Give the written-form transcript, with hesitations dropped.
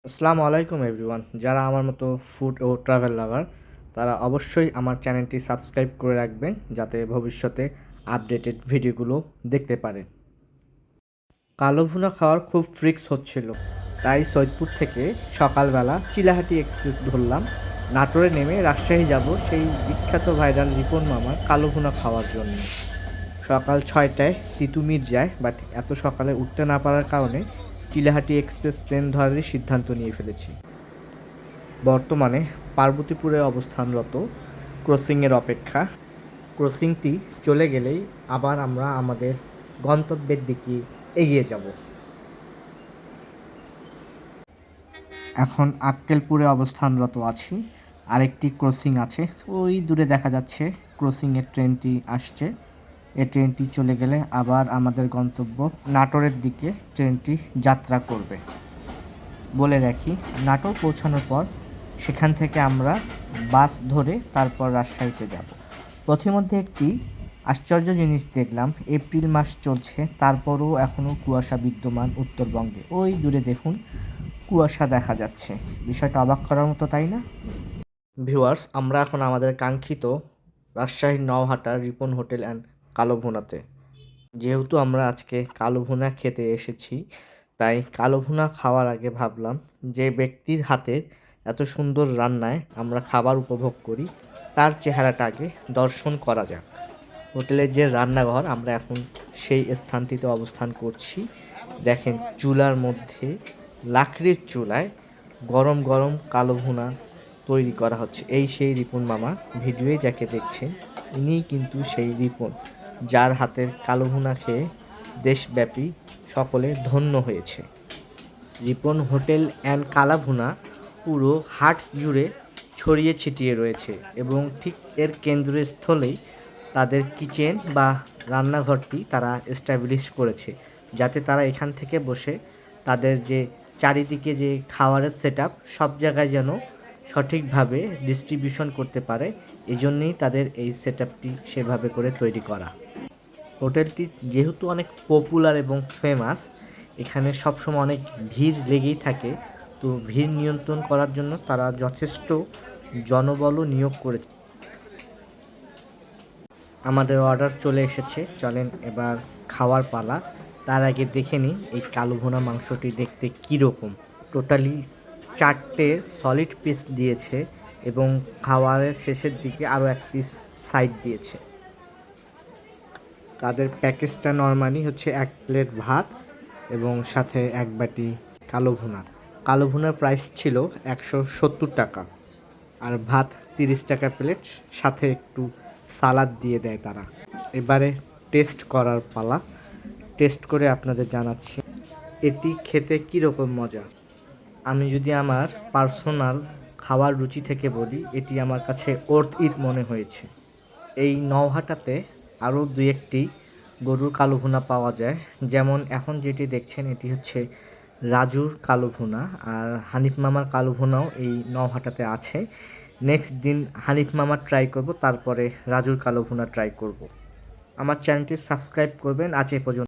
আসসালামু আলাইকুম এভরিওয়ান। যারা আমার মতো ফুড ও ট্রাভেল লাভার তারা অবশ্যই আমার চ্যানেলটি সাবস্ক্রাইব করে রাখবেন যাতে ভবিষ্যতে আপডেটেড ভিডিওগুলো দেখতে পারেন। কালো ভুনা খাওয়ার খুব ফ্রিক্স হচ্ছিল, তাই সৈয়দপুর থেকে সকালবেলা চিলাহাটি এক্সপ্রেস ধরলাম। নাটোরে নেমে রাজশাহী যাব সেই বিখ্যাত ভাইরাল রিপন মামার কালো ভুনা খাওয়ার জন্য। সকাল 6টায় তিতুমির যায়, বাট এত সকালে উঠতে না পারার কারণে চিলাহাটি এক্সপ্রেস ট্রেন ধরারই সিদ্ধান্ত নিয়ে ফেলেছি। বর্তমানে পার্বতীপুরে অবস্থানরত, ক্রসিংয়ের অপেক্ষা। ক্রসিংটি চলে গেলেই আবার আমরা আমাদের গন্তব্যের দিকে এগিয়ে যাব। এখন আক্কেলপুরে অবস্থানরত আছি। আরেকটি ক্রসিং আছে, ওই দূরে দেখা যাচ্ছে ক্রসিংয়ের ট্রেনটি আসছে। এই ট্রেনটি চলে গেলে আবার আমাদের গন্তব্য নাটোরের দিকে ট্রেনটি যাত্রা করবে। বলে রাখি, নাটোর পৌঁছানোর পর সেখান থেকে আমরা বাস ধরে তারপর রাজশাহীতে যাব। পথিমধ্যে একটি আশ্চর্য জিনিস দেখলাম, এপ্রিল মাস চলছে তারপরও এখনও কুয়াশা বিদ্যমান উত্তরবঙ্গে। ওই দূরে দেখুন কুয়াশা দেখা যাচ্ছে, বিষয়টা অবাক করার মতো, তাই না? ভিউয়ার্স, আমরা এখন আমাদের কাঙ্ক্ষিত রাজশাহীর নওহাটার রিপন হোটেল অ্যান্ড কালো ভুনাতে। যেহেতু আমরা আজকে কালো ভুনা খেতে এসেছি, তাই কালো ভুনা খাওয়ার আগে ভাবলাম যে ব্যক্তির হাতের এত সুন্দর রান্নায় আমরা খাবার উপভোগ করি, তার চেহারাটা আগে দর্শন করা যাক। হোটেলের যে রান্নাঘর, আমরা এখন সেই স্থানটিতে অবস্থান করছি। দেখেন, চুলার মধ্যে লাকড়ির চুলায় গরম গরম কালো ভুনা তৈরি করা হচ্ছে। এই সেই রিপন মামা, ভিডিওয়ে যাকে দেখছেন ইনিই কিন্তু সেই রিপন, যার হাতের কালো ভুনা খেয়ে দেশব্যাপী সকলে ধন্য হয়েছে। রিপন হোটেল অ্যান্ড কালা ভুনা পুরো হাট জুড়ে ছড়িয়ে ছিটিয়ে রয়েছে এবং ঠিক এর কেন্দ্রস্থলেই তাদের কিচেন বা রান্নাঘরটি তারা এস্টাবলিশ করেছে, যাতে তারা এখান থেকে বসে তাদের যে চারিদিকে যে খাওয়ারের সেটআপ সব জায়গায় যেন সঠিকভাবে ডিস্ট্রিবিউশন করতে পারে। এজন্যই তাদের এই সেটআপটি সেভাবে করে তৈরি করা। হোটেলটি যেহেতু অনেক পপুলার এবং ফেমাস, এখানে সবসময় অনেক ভিড় লেগেই থাকে। তো ভিড় নিয়ন্ত্রণ করার জন্য তারা যথেষ্ট জনবলও নিয়োগ করেছে। আমাদের অর্ডার চলে এসেছে, চলেন এবার খাওয়ার পালা। তার আগে দেখে নিই এই কালো ভুনা মাংসটি দেখতে কীরকম। টোটালি 4টে সলিড পিস দিয়েছে এবং খাওয়ারের শেষের দিকে আরও 1 পিস সাইড দিয়েছে। তাদের প্যাকেজটা নরমালি হচ্ছে 1 প্লেট ভাত এবং সাথে 1 বাটি কালো ভুনা। কালো ভুনার প্রাইস ছিল 170 টাকা, আর ভাত 30 টাকা প্লেট, সাথে একটু সালাদ দিয়ে দেয় তারা। এবারে টেস্ট করার পালা। টেস্ট করে আপনাদের জানাচ্ছি এটি খেতে কীরকম মজা। আমি যদি আমার পার্সোনাল খাওয়ার রুচি থেকে বলি, এটি আমার কাছে ওর্থ ইট মনে হয়েছে। এই নওহাটাতে আরও 2-1টি গরুর কালো ভুনা পাওয়া যায়, যেমন এখন যেটি দেখছেন এটি হচ্ছে রাজুর কালো ভুনা, আর হানিফ মামার কালো ভুনাও এই নওহাটাতে আছে। নেক্সট দিন হানিফ মামার ট্রাই করব, তারপরে রাজুর কালো ভুনা ট্রাই করব। আমার চ্যানেলটি সাবস্ক্রাইব করবেন। আজ এ পর্যন্ত।